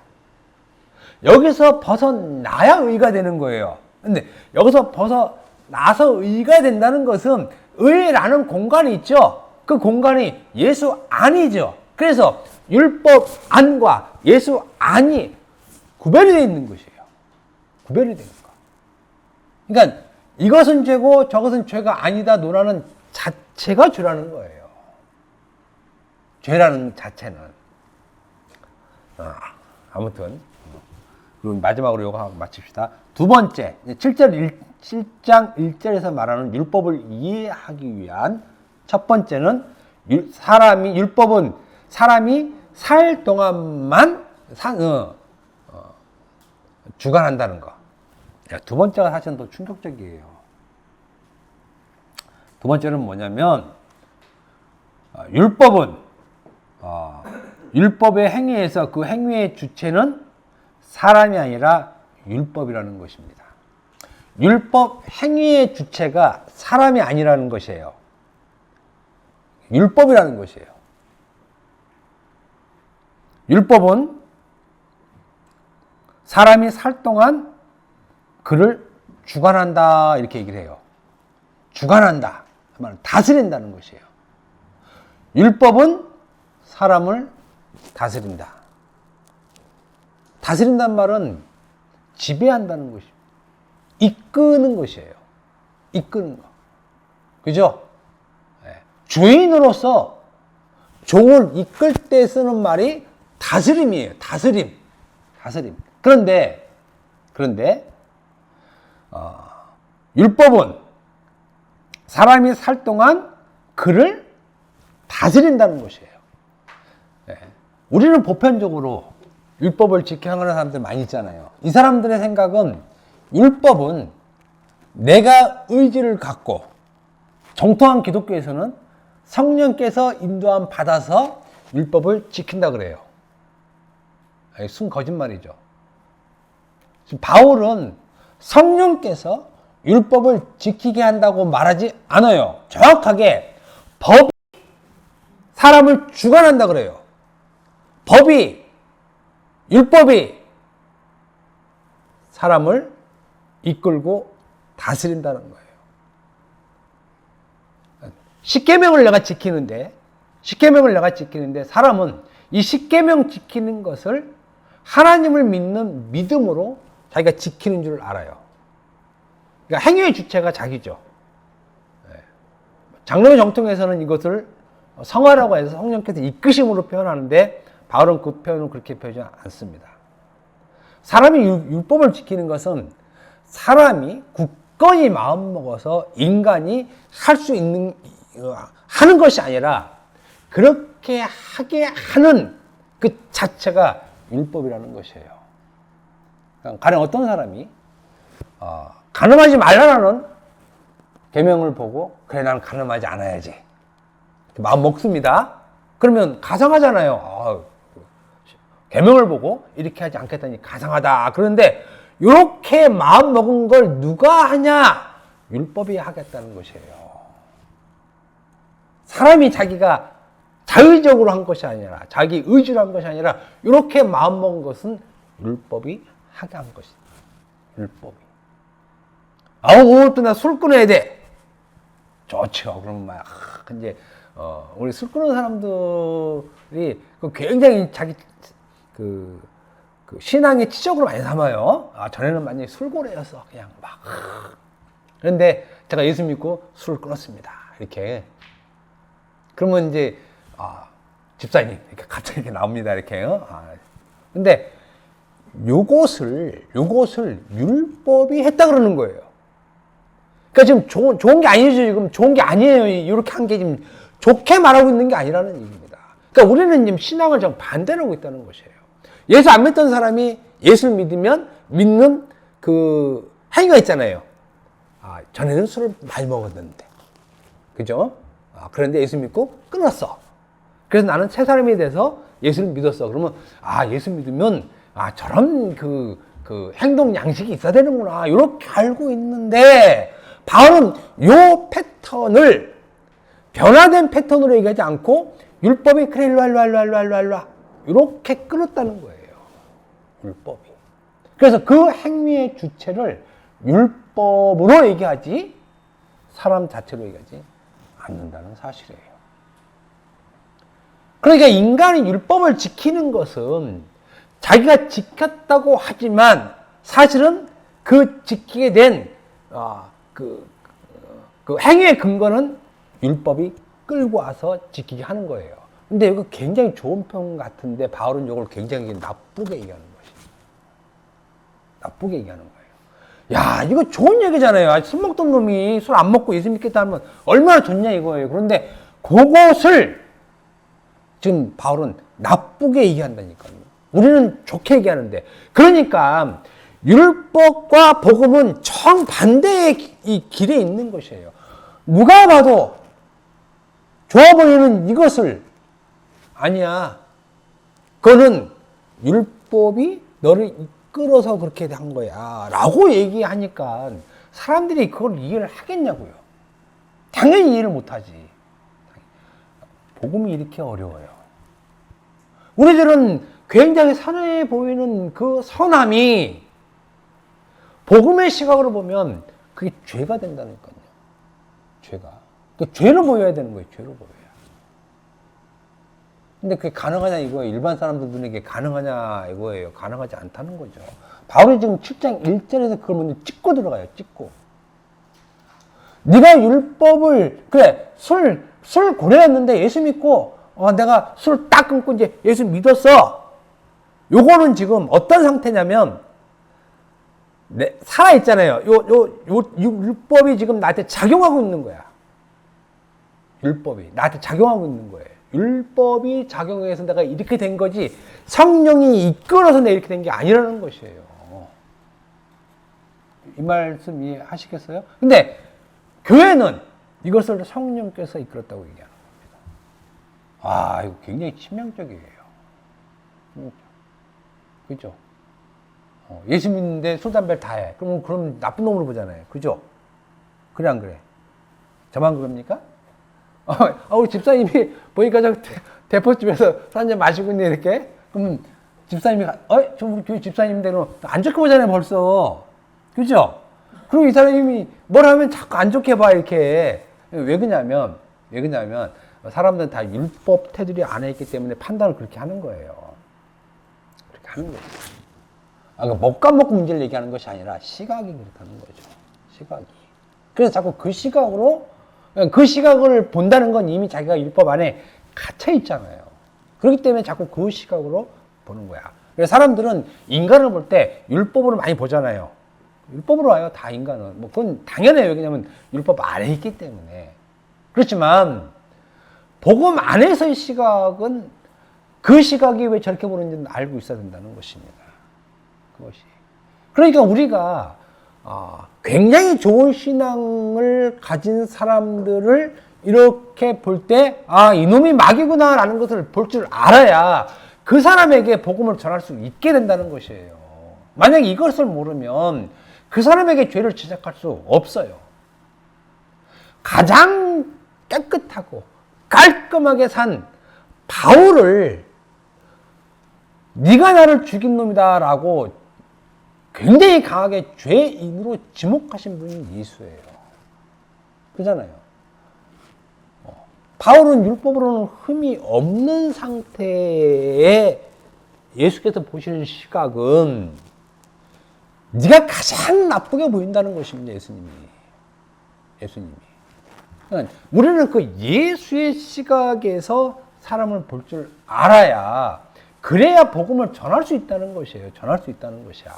여기서 벗어나야 의가 되는 거예요. 근데 여기서 벗어나서 의가 된다는 것은 의라는 공간이 있죠. 그 공간이 예수 안이죠. 그래서 율법 안과 예수 안이 구별이 되어 있는 것이에요. 구별이 되는 거. 그러니까 이것은 죄고 저것은 죄가 아니다 노라는 자체가 죄라는 거예요. 죄라는 자체는. 아무튼 그리고 마지막으로 이거 하고 마칩시다. 두 번째, 7장 1절에서 말하는 율법을 이해하기 위한 첫 번째는 율법은 사람이 살 동안만 주관한다는 거. 두 번째가 사실은 더 충격적이에요. 두 번째는 뭐냐면 율법의 행위에서 그 행위의 주체는 사람이 아니라 율법이라는 것입니다. 율법 행위의 주체가 사람이 아니라는 것이에요. 율법이라는 것이에요. 율법은 사람이 살 동안 그를 주관한다 이렇게 얘기를 해요. 주관한다. 다스린다는 것이에요. 율법은 사람을 다스린다. 다스린다는 말은 지배한다는 것입니다. 이끄는 것이에요. 이끄는 거. 그죠? 주인으로서 종을 이끌 때 쓰는 말이 다스림이에요. 다스림. 그런데 율법은 사람이 살 동안 그를 다스린다는 것이에요. 우리는 보편적으로 율법을 지켜 행하는 사람들 많이 있잖아요. 이 사람들의 생각은 율법은 내가 의지를 갖고 정통한 기독교에서는 성령께서 인도함 받아서 율법을 지킨다 그래요. 순 거짓말이죠. 지금 바울은 성령께서 율법을 지키게 한다고 말하지 않아요. 정확하게 법이 사람을 주관한다 그래요. 율법이 사람을 이끌고 다스린다는 거예요. 십계명을 내가 지키는데 사람은 이 십계명 지키는 것을 하나님을 믿는 믿음으로 자기가 지키는 줄 알아요. 그러니까 행위의 주체가 자기죠. 장로의 정통에서는 이것을 성화라고 해서 성령께서 이끄심으로 표현하는데 바울은 그 표현을 그렇게 표현하지 않습니다. 사람이 율법을 지키는 것은 사람이 굳건히 마음먹어서 인간이 할 수 있는 하는 것이 아니라 그렇게 하게 하는 그 자체가 율법이라는 것이에요. 가령 어떤 사람이 간음하지 말라는 계명을 보고 그래 나는 간음하지 않아야지 마음 먹습니다. 그러면 가상하잖아요. 계명을 보고 이렇게 하지 않겠다니 가상하다. 그런데 이렇게 마음 먹은 걸 누가 하냐? 율법이 하겠다는 것이에요. 사람이 자기가 자의적으로 한 것이 아니라 자기 의지로 한 것이 아니라 이렇게 마음 먹은 것은 율법이 하게 한 것이다. 율법이. 오늘부터 나 술 끊어야 돼. 좋죠. 그러면 막 이제 우리 술 끊는 사람들이 굉장히 자기 그 신앙의 치적으로 많이 삼아요. 전에는 만약에 술고래였어. 그냥 막. 그런데 제가 예수 믿고 술을 끊었습니다. 이렇게. 그러면 이제, 집사님, 이렇게 갑자기 이렇게 나옵니다. 이렇게. 근데 요것을 율법이 했다 그러는 거예요. 그러니까 지금 좋은 게 아니죠. 지금 좋은 게 아니에요. 이렇게 한 게 지금 좋게 말하고 있는 게 아니라는 얘기입니다. 그러니까 우리는 지금 신앙을 정 반대로 하고 있다는 것이에요. 예수 안 믿던 사람이 예수를 믿으면 믿는 그 행위가 있잖아요. 아, 전에는 술을 많이 먹었는데. 그죠? 아, 그런데 예수 믿고 끊었어. 그래서 나는 새 사람이 돼서 예수를 믿었어. 그러면, 아, 예수 믿으면, 아, 저런 그 행동 양식이 있어야 되는구나. 이렇게 알고 있는데, 바울은 요 패턴을 변화된 패턴으로 얘기하지 않고, 율법이 그래, 일로와. 이렇게 끊었다는 거예요. 율법이. 그래서 그 행위의 주체를 율법으로 얘기하지, 사람 자체로 얘기하지 않는다는 사실이에요. 그러니까 인간이 율법을 지키는 것은 자기가 지켰다고 하지만 사실은 그 지키게 된 그 행위의 근거는 율법이 끌고 와서 지키게 하는 거예요. 근데 이거 굉장히 좋은 평 같은데 바울은 이걸 굉장히 나쁘게 얘기하는 것이에요. 나쁘게 얘기하는 거예요. 야, 이거 좋은 얘기잖아요. 술 먹던 놈이 술 안 먹고 예수 믿겠다 하면 얼마나 좋냐 이거예요. 그런데 그것을 지금 바울은 나쁘게 얘기한다니까요. 우리는 좋게 얘기하는데. 그러니까 율법과 복음은 정반대의 이 길에 있는 것이에요. 누가 봐도 좋아 보이는 이것을 아니야. 그거는 율법이 너를 이끌어서 그렇게 한 거야. 라고 얘기하니까 사람들이 그걸 이해를 하겠냐고요. 당연히 이해를 못하지. 복음이 이렇게 어려워요. 우리들은 굉장히 선해 보이는 그 선함이 복음의 시각으로 보면 그게 죄가 된다니까요. 죄가. 그 죄로 보여야 되는 거예요. 죄로 보여야. 근데 그게 가능하냐 이거예요. 일반 사람들 눈에 가능하냐 이거예요. 가능하지 않다는 거죠. 바울이 지금 7장 1절에서 그걸 먼저 찍고 들어가요. 찍고. 네가 율법을 그래 술 고래였는데 예수 믿고 내가 술 딱 끊고 이제 예수 믿었어. 요거는 지금 어떤 상태냐면 살아 있잖아요. 율법이 지금 나한테 작용하고 있는 거야. 율법이 나한테 작용하고 있는 거예요. 율법이 작용해서 내가 이렇게 된 거지 성령이 이끌어서 내가 이렇게 된 게 아니라는 것이에요. 이 말씀 이해하시겠어요? 근데 교회는 이것을 성령께서 이끌었다고 얘기하는 겁니다. 아, 이거 굉장히 치명적이에요. 그죠? 예수 믿는데 술, 담배를 다 해. 그럼 나쁜 놈으로 보잖아요. 그죠? 그래, 안 그래? 저만 그럽니까? 우리 집사님이 보니까 저 대포집에서 술 한잔 마시고 있네, 이렇게. 그럼 집사님이, 저 우리 교회 집사님대로 안 좋게 보잖아요, 벌써. 그죠? 그리고 이 사람이 뭘 하면 자꾸 안 좋게 봐, 이렇게. 왜 그러냐면, 사람들은 다 율법 테두리 안에 있기 때문에 판단을 그렇게 하는 거예요. 그렇게 하는 거죠. 그러니까 먹고 안 먹고 문제를 얘기하는 것이 아니라 시각이 그렇다는 거죠. 시각이. 그래서 자꾸 그 시각을 본다는 건 이미 자기가 율법 안에 갇혀 있잖아요. 그렇기 때문에 자꾸 그 시각으로 보는 거야. 그래서 사람들은 인간을 볼 때 율법으로 많이 보잖아요. 율법으로 와요, 다 인간은. 그건 당연해요. 왜냐면 율법 안에 있기 때문에. 그렇지만 복음 안에서의 시각은 그 시각이 왜 저렇게 보는지는 알고 있어야 된다는 것입니다. 그것이. 그러니까 우리가 굉장히 좋은 신앙을 가진 사람들을 이렇게 볼 때, 이놈이 마귀구나 라는 것을 볼 줄 알아야 그 사람에게 복음을 전할 수 있게 된다는 것이에요. 만약에 이것을 모르면 그 사람에게 죄를 지적할 수 없어요. 가장 깨끗하고 깔끔하게 산 바울을 네가 나를 죽인 놈이다 라고 굉장히 강하게 죄인으로 지목하신 분이 예수예요. 그잖아요. 바울은 율법으로는 흠이 없는 상태에 예수께서 보시는 시각은 네가 가장 나쁘게 보인다는 것입니다. 예수님이. 그러니까 우리는 그 예수의 시각에서 사람을 볼 줄 알아야 그래야 복음을 전할 수 있다는 것이에요. 전할 수 있다는 것이야.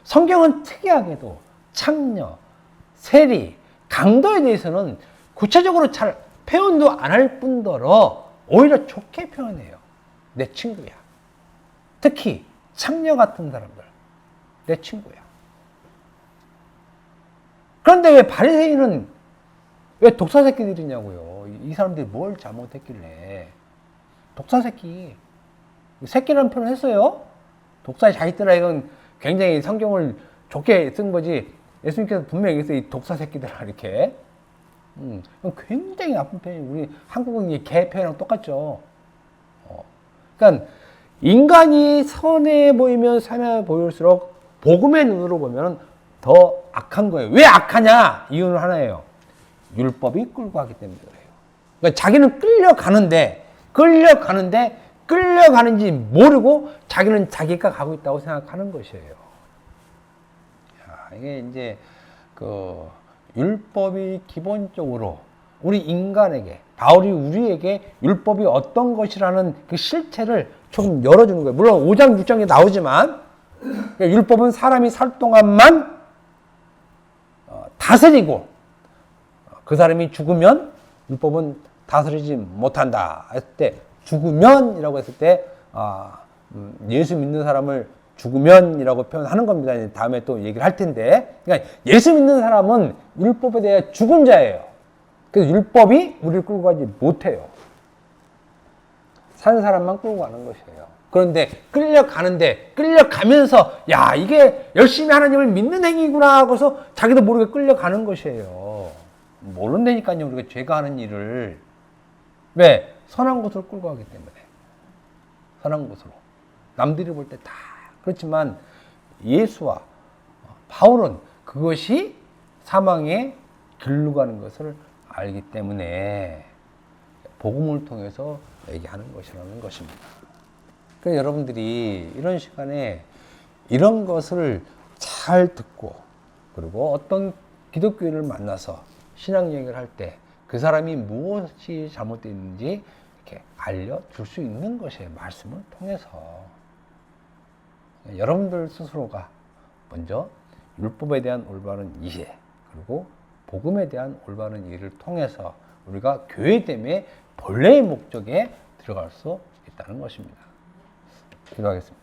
성경은 특이하게도 창녀, 세리, 강도에 대해서는 구체적으로 잘 표현도 안 할 뿐더러 오히려 좋게 표현해요. 내 친구야. 특히 창녀 같은 사람들, 내 친구야. 그런데 왜 바리새인은 왜 독사 새끼들이냐고요. 이 사람들이 뭘 잘못했길래. 독사 새끼. 새끼라는 표현을 했어요. 독사의 자식들아, 이건 굉장히 성경을 좋게 쓴 거지. 예수님께서 분명히 얘기했어요. 이 독사 새끼들아, 이렇게. 굉장히 나쁜 표현이, 우리 한국은 이 개 표현이랑 똑같죠. 그러니까 인간이 선해 보이면 선해 보일수록 복음의 눈으로 보면 더 악한 거예요. 왜 악하냐? 이유는 하나예요. 율법이 끌고 가기 때문에 그래요. 그러니까 자기는 끌려가는지 모르고 자기는 자기가 가고 있다고 생각하는 것이에요. 이게 이제 그 율법이 기본적으로 우리 인간에게, 바울이 우리에게 율법이 어떤 것이라는 그 실체를 조금 열어주는 거예요. 물론 5장, 6장에 나오지만 율법은 사람이 살 동안만 다스리고 그 사람이 죽으면 율법은 다스리지 못한다 했을 때, 죽으면이라고 했을 때 예수 믿는 사람을 죽으면이라고 표현하는 겁니다. 다음에 또 얘기를 할 텐데, 그러니까 예수 믿는 사람은 율법에 대해 죽은 자예요. 그래서 율법이 우리를 끌고 가지 못해요. 산 사람만 끌고 가는 것이에요. 그런데 끌려가면서 야, 이게 열심히 하나님을 믿는 행위구나 하고서 자기도 모르게 끌려가는 것이에요. 모른다니까요. 우리가 죄가 하는 일을. 왜? 선한 곳으로 끌고 가기 때문에. 선한 곳으로. 남들이 볼 때 다 그렇지만 예수와 바울은 그것이 사망의 길로 가는 것을 알기 때문에 복음을 통해서 얘기하는 것이라는 것입니다. 그러니까 여러분들이 이런 시간에 이런 것을 잘 듣고, 그리고 어떤 기독교인을 만나서 신앙 얘기를 할 때 그 사람이 무엇이 잘못되어 있는지 이렇게 알려줄 수 있는 것이에요. 말씀을 통해서. 여러분들 스스로가 먼저 율법에 대한 올바른 이해, 그리고 복음에 대한 올바른 이해를 통해서 우리가 교회됨의 본래의 목적에 들어갈 수 있다는 것입니다. 기도하겠습니다.